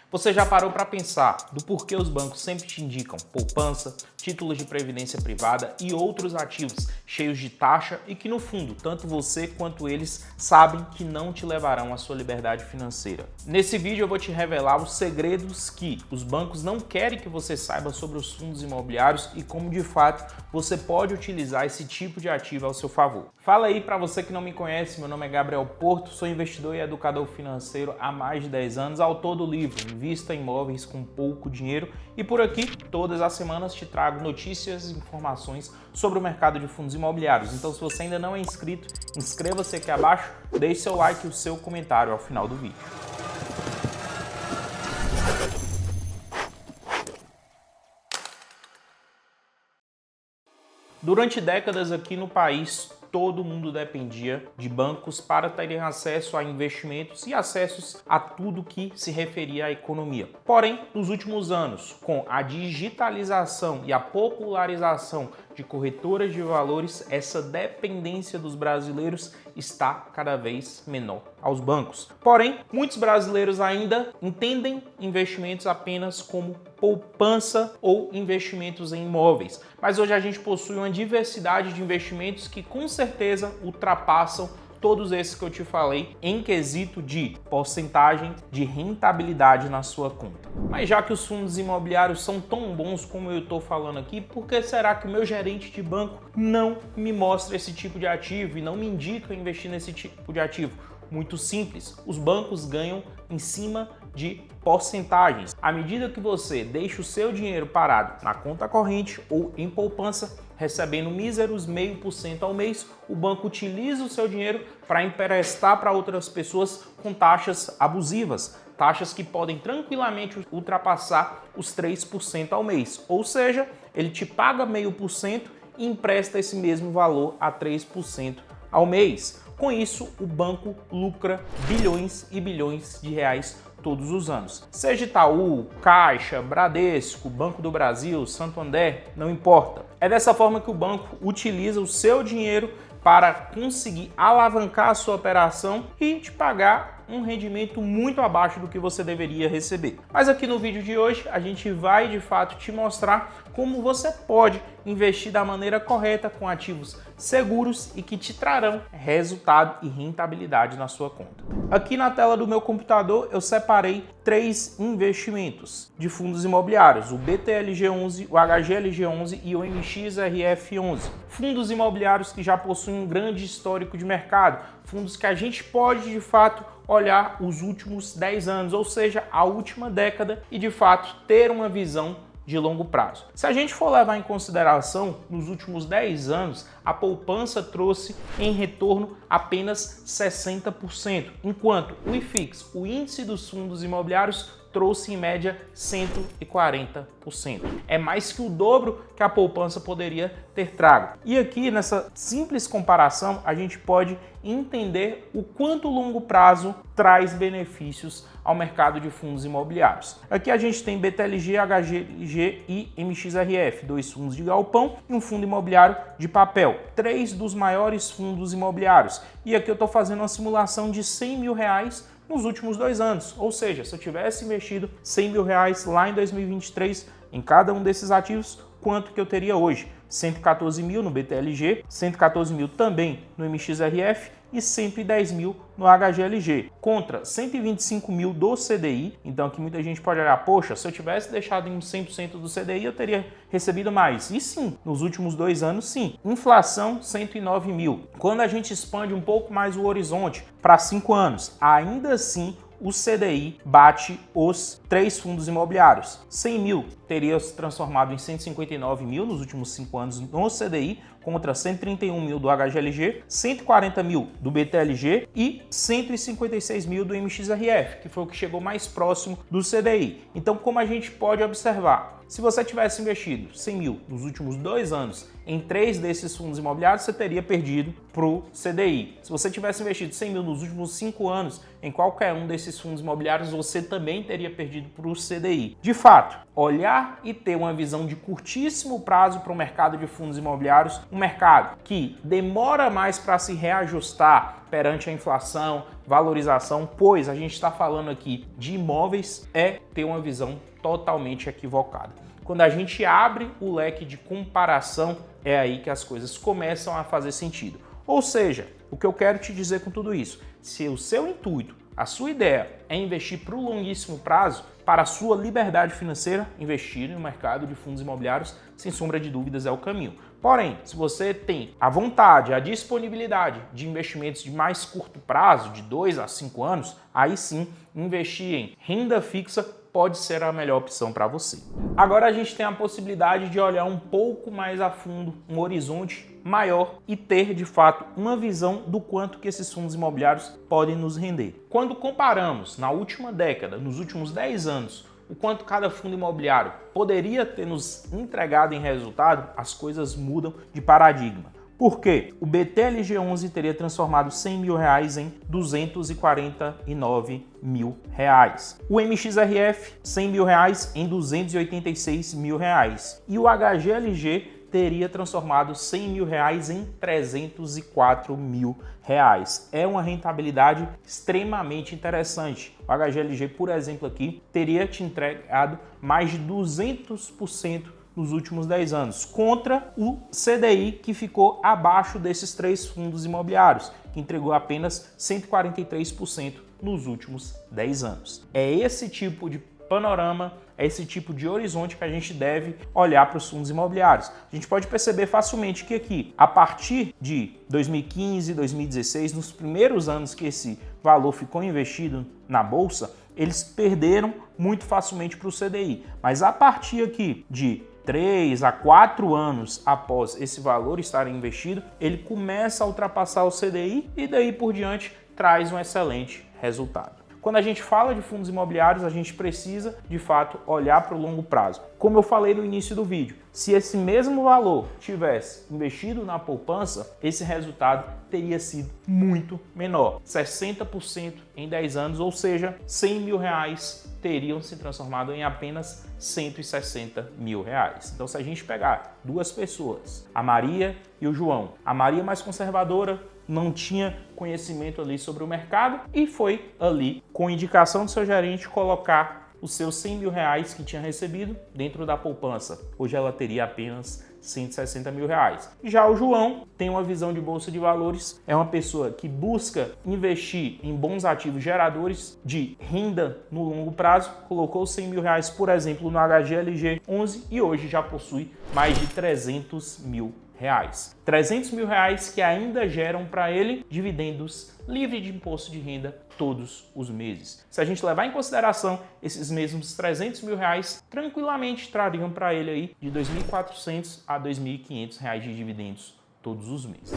Você já parou para pensar do porquê os bancos sempre te indicam poupança, títulos de previdência privada e outros ativos cheios de taxa e que no fundo, tanto você quanto eles sabem que não te levarão à sua liberdade financeira? Nesse vídeo eu vou te revelar os segredos que os bancos não querem que você saiba sobre os fundos imobiliários e como de fato você pode utilizar esse tipo de ativo ao seu favor. Fala aí, para você que não me conhece, meu nome é Gabriel Porto, sou investidor e educador financeiro há mais de 10 anos, autor do livro Invista em Imóveis com Pouco Dinheiro, e por aqui todas as semanas te trago notícias e informações sobre o mercado de fundos imobiliários. Então, se você ainda não é inscrito, inscreva-se aqui abaixo, deixe seu like e o seu comentário ao final do vídeo. Durante décadas aqui no país, todo mundo dependia de bancos para terem acesso a investimentos e acessos a tudo que se referia à economia. Porém, nos últimos anos, com a digitalização e a popularização de corretoras de valores, essa dependência dos brasileiros está cada vez menor aos bancos. Porém, muitos brasileiros ainda entendem investimentos apenas como poupança ou investimentos em imóveis. Mas hoje a gente possui uma diversidade de investimentos que com certeza ultrapassam todos esses que eu te falei em quesito de porcentagem de rentabilidade na sua conta. Mas já que os fundos imobiliários são tão bons como eu estou falando aqui, por que será que o meu gerente de banco não me mostra esse tipo de ativo e não me indica investir nesse tipo de ativo? Muito simples, os bancos ganham em cima de porcentagens. À medida que você deixa o seu dinheiro parado na conta corrente ou em poupança, recebendo míseros 0,5% ao mês, o banco utiliza o seu dinheiro para emprestar para outras pessoas com taxas abusivas, taxas que podem tranquilamente ultrapassar os 3% ao mês. Ou seja, ele te paga 0,5% e empresta esse mesmo valor a 3% ao mês. Com isso, o banco lucra bilhões e bilhões de reais todos os anos. Seja Itaú, Caixa, Bradesco, Banco do Brasil, Santander, não importa. É dessa forma que o banco utiliza o seu dinheiro para conseguir alavancar a sua operação e te pagar um rendimento muito abaixo do que você deveria receber. Mas aqui no vídeo de hoje a gente vai de fato te mostrar como você pode investir da maneira correta com ativos seguros e que te trarão resultado e rentabilidade na sua conta. Aqui na tela do meu computador eu separei 3 investimentos de fundos imobiliários, o BTLG11, o HGLG11 e o MXRF11. Fundos imobiliários que já possuem um grande histórico de mercado, fundos que a gente pode de fato olhar os últimos 10 anos, ou seja, a última década e de fato ter uma visão de longo prazo. Se a gente for levar em consideração, nos últimos 10 anos, a poupança trouxe em retorno apenas 60%, enquanto o IFIX, o índice dos fundos imobiliários, trouxe em média 140%. É mais que o dobro que a poupança poderia ter trago. E aqui nessa simples comparação a gente pode entender o quanto o longo prazo traz benefícios ao mercado de fundos imobiliários. Aqui a gente tem BTLG, HGLG e MXRF, 2 fundos de galpão e um fundo imobiliário de papel, 3 dos maiores fundos imobiliários. E aqui eu estou fazendo uma simulação de R$100 mil nos últimos 2 anos, ou seja, se eu tivesse investido R$100 mil lá em 2023 em cada um desses ativos, quanto que eu teria hoje? 114 mil no BTLG, 114 mil também no MXRF e 110 mil no HGLG, contra 125 mil do CDI. Então aqui muita gente pode olhar, poxa, se eu tivesse deixado em 100% do CDI eu teria recebido mais. E sim, nos últimos 2 anos sim. Inflação 109 mil. Quando a gente expande um pouco mais o horizonte para 5 anos, ainda assim o CDI bate os 3 fundos imobiliários. 100 mil teria se transformado em 159 mil nos últimos 5 anos no CDI, contra 131 mil do HGLG, 140 mil do BTLG e 156 mil do MXRF, que foi o que chegou mais próximo do CDI. Então, como a gente pode observar, se você tivesse investido 100 mil nos últimos 2 anos em 3 desses fundos imobiliários, você teria perdido para o CDI. Se você tivesse investido 100 mil nos últimos 5 anos em qualquer um desses fundos imobiliários, você também teria perdido para o CDI. De fato, olhar e ter uma visão de curtíssimo prazo para o mercado de fundos imobiliários, um mercado que demora mais para se reajustar perante a inflação, valorização, pois a gente está falando aqui de imóveis, é ter uma visão totalmente equivocada. Quando a gente abre o leque de comparação, é aí que as coisas começam a fazer sentido. Ou seja, o que eu quero te dizer com tudo isso, se o seu intuito, a sua ideia é investir para o longuíssimo prazo, para a sua liberdade financeira, investir no mercado de fundos imobiliários, sem sombra de dúvidas, é o caminho. Porém, se você tem a vontade, a disponibilidade de investimentos de mais curto prazo, de 2 a 5 anos, aí sim, investir em renda fixa pode ser a melhor opção para você. Agora a gente tem a possibilidade de olhar um pouco mais a fundo, um horizonte maior e ter, de fato, uma visão do quanto que esses fundos imobiliários podem nos render. Quando comparamos na última década, nos últimos 10 anos, o quanto cada fundo imobiliário poderia ter nos entregado em resultado, as coisas mudam de paradigma. Por quê? O BTLG11 teria transformado R$100 mil em R$249 mil. O MXRF, R$100 mil em R$286 mil. E o HGLG teria transformado R$100 mil em R$304 mil. É uma rentabilidade extremamente interessante. O HGLG, por exemplo, aqui, teria te entregado mais de 200% nos últimos 10 anos, contra o CDI, que ficou abaixo desses três fundos imobiliários, que entregou apenas 143% nos últimos 10 anos. É esse tipo de panorama, é esse tipo de horizonte que a gente deve olhar para os fundos imobiliários. A gente pode perceber facilmente que aqui, a partir de 2015, 2016, nos primeiros anos que esse valor ficou investido na bolsa, eles perderam muito facilmente para o CDI. Mas a partir aqui de 3 a 4 anos após esse valor estar investido, ele começa a ultrapassar o CDI e daí por diante traz um excelente resultado. Quando a gente fala de fundos imobiliários, a gente precisa, de fato, olhar para o longo prazo. Como eu falei no início do vídeo, se esse mesmo valor tivesse investido na poupança, esse resultado teria sido muito menor. 60% em 10 anos, ou seja, R$100 mil teriam se transformado em apenas R$160 mil. Então, se a gente pegar duas pessoas, a Maria e o João, a Maria mais conservadora, não tinha conhecimento ali sobre o mercado e foi ali, com indicação do seu gerente, colocar os seus R$100 mil que tinha recebido dentro da poupança. Hoje ela teria apenas R$160 mil. Já o João tem uma visão de bolsa de valores, é uma pessoa que busca investir em bons ativos geradores de renda no longo prazo, colocou R$100 mil, por exemplo, no HGLG11 e hoje já possui mais de R$300 mil. 300 mil que ainda geram para ele dividendos livre de imposto de renda todos os meses. Se a gente levar em consideração esses mesmos 300 mil tranquilamente trariam para ele aí de R$ 2.400 a R$ 2.500 de dividendos todos os meses.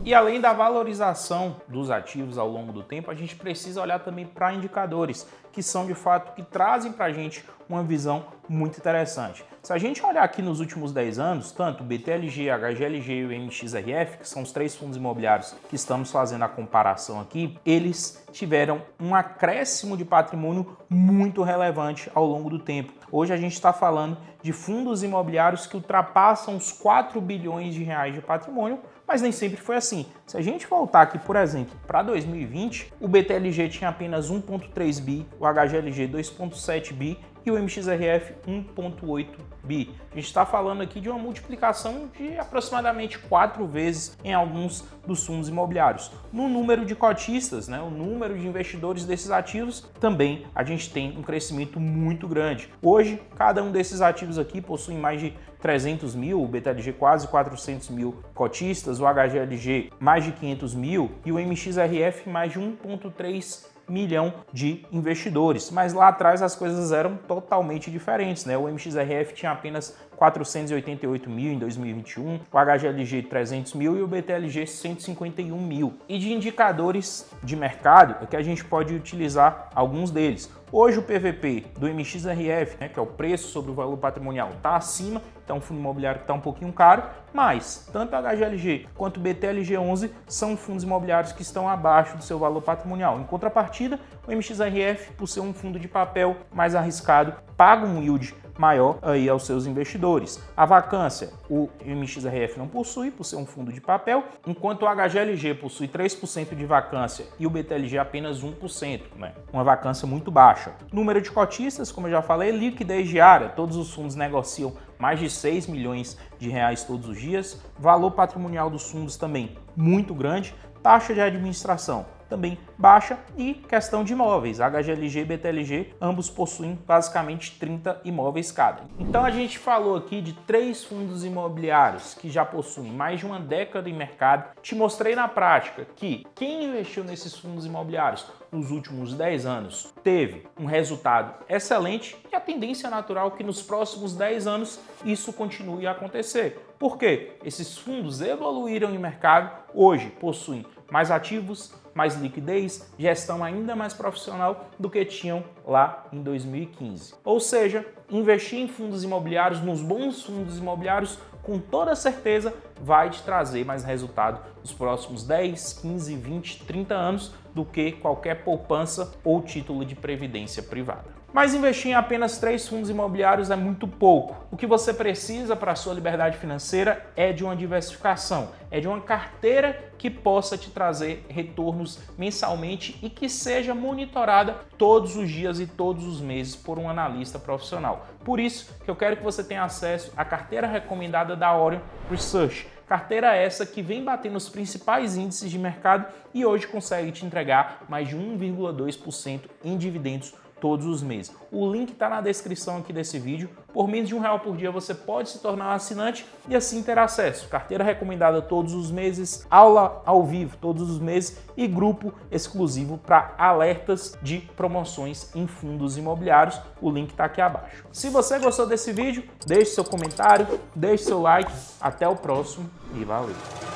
E além da valorização dos ativos ao longo do tempo, a gente precisa olhar também para indicadores que são de fato que trazem para a gente uma visão muito interessante. Se a gente olhar aqui nos últimos 10 anos, tanto o BTLG, HGLG e o MXRF, que são os três fundos imobiliários que estamos fazendo a comparação aqui, eles tiveram um acréscimo de patrimônio muito relevante ao longo do tempo. Hoje a gente está falando de fundos imobiliários que ultrapassam os 4 bilhões de reais de patrimônio, mas nem sempre foi assim. Se a gente voltar aqui, por exemplo, para 2020, o BTLG tinha apenas 1,3 bi, o HGLG 2,7 bi e o MXRF 1,8 bi. A gente está falando aqui de uma multiplicação de aproximadamente 4 vezes em alguns dos fundos imobiliários. No número de cotistas, o número de investidores desses ativos, também a gente tem um crescimento muito grande. Hoje, cada um desses ativos aqui possui mais de 300 mil, o BTLG quase 400 mil cotistas, o HGLG mais de 500 mil e o MXRF mais de 1,3 milhão de investidores. Mas lá atrás as coisas eram totalmente diferentes, O MXRF tinha apenas 488 mil em 2021, o HGLG 300 mil e o BTLG 151 mil. E de indicadores de mercado é que a gente pode utilizar alguns deles. Hoje o PVP do MXRF, que é o preço sobre o valor patrimonial, está acima, então o fundo imobiliário está um pouquinho caro, mas tanto o HGLG quanto o BTLG11 são fundos imobiliários que estão abaixo do seu valor patrimonial. Em contrapartida, o MXRF, por ser um fundo de papel mais arriscado, paga um yield maior aí aos seus investidores. A vacância, o MXRF não possui, por ser um fundo de papel, enquanto o HGLG possui 3% de vacância e o BTLG apenas 1%, né? Uma vacância muito baixa. Número de cotistas, como eu já falei, liquidez diária, todos os fundos negociam mais de 6 milhões de reais todos os dias, valor patrimonial dos fundos também muito grande, taxa de administração também baixa e questão de imóveis, HGLG e BTLG, ambos possuem basicamente 30 imóveis cada. Então a gente falou aqui de 3 fundos imobiliários que já possuem mais de uma década em mercado. Te mostrei na prática que quem investiu nesses fundos imobiliários nos últimos 10 anos teve um resultado excelente e a tendência natural é que nos próximos 10 anos isso continue a acontecer. Por quê? Esses fundos evoluíram em mercado, hoje possuem mais ativos, mais liquidez, gestão ainda mais profissional do que tinham lá em 2015. Ou seja, investir em fundos imobiliários, nos bons fundos imobiliários, com toda certeza vai te trazer mais resultado nos próximos 10, 15, 20, 30 anos do que qualquer poupança ou título de previdência privada. Mas investir em apenas 3 fundos imobiliários é muito pouco. O que você precisa para a sua liberdade financeira é de uma diversificação, é de uma carteira que possa te trazer retornos mensalmente e que seja monitorada todos os dias e todos os meses por um analista profissional. Por isso que eu quero que você tenha acesso à carteira recomendada da Orion Research. Carteira essa que vem batendo os principais índices de mercado e hoje consegue te entregar mais de 1,2% em dividendos todos os meses. O link está na descrição aqui desse vídeo. Por menos de R$1 por dia você pode se tornar um assinante e assim ter acesso. Carteira recomendada todos os meses, aula ao vivo todos os meses e grupo exclusivo para alertas de promoções em fundos imobiliários. O link está aqui abaixo. Se você gostou desse vídeo, deixe seu comentário, deixe seu like. Até o próximo e valeu!